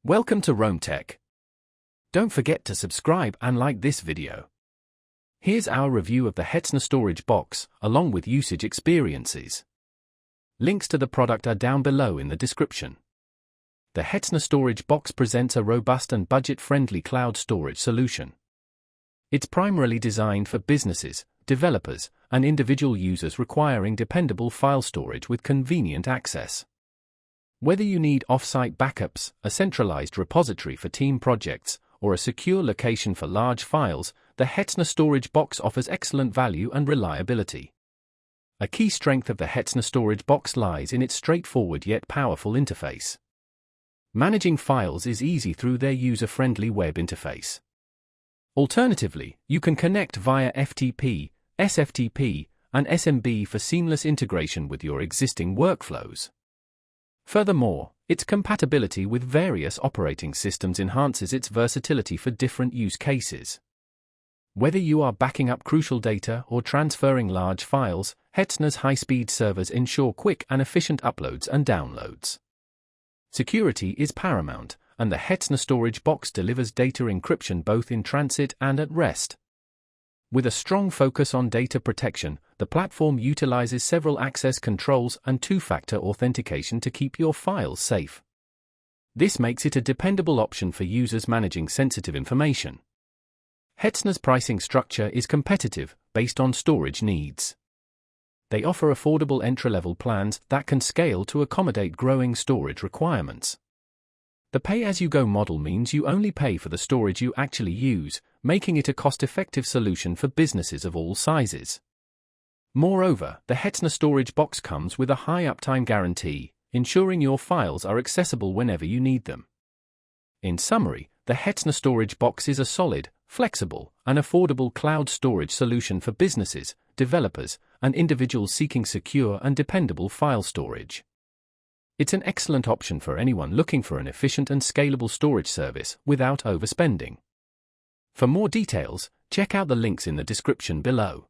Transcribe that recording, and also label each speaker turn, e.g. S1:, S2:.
S1: Welcome to Rome Tech. Don't forget to subscribe and like this video. Here's our review of the Hetzner storage box, along with usage experiences. Links to the product are down below in the description. The Hetzner storage box presents a robust and budget-friendly cloud storage solution. It's primarily designed for businesses, developers, and individual users requiring dependable file storage with convenient access. Whether you need off-site backups, a centralized repository for team projects, or a secure location for large files, the Hetzner storage box offers excellent value and reliability. A key strength of the Hetzner storage box lies in its straightforward yet powerful interface. Managing files is easy through their user-friendly web interface. Alternatively, you can connect via FTP, SFTP, and SMB for seamless integration with your existing workflows. Furthermore, its compatibility with various operating systems enhances its versatility for different use cases. Whether you are backing up crucial data or transferring large files, Hetzner's high-speed servers ensure quick and efficient uploads and downloads. Security is paramount, and the Hetzner storage box delivers data encryption both in transit and at rest. With a strong focus on data protection, the platform utilizes several access controls and two-factor authentication to keep your files safe. This makes it a dependable option for users managing sensitive information. Hetzner's pricing structure is competitive, based on storage needs. They offer affordable entry-level plans that can scale to accommodate growing storage requirements. The pay-as-you-go model means you only pay for the storage you actually use, making it a cost-effective solution for businesses of all sizes. Moreover, the Hetzner storage box comes with a high uptime guarantee, ensuring your files are accessible whenever you need them. In summary, the Hetzner storage box is a solid, flexible, and affordable cloud storage solution for businesses, developers, and individuals seeking secure and dependable file storage. It's an excellent option for anyone looking for an efficient and scalable storage service without overspending. For more details, check out the links in the description below.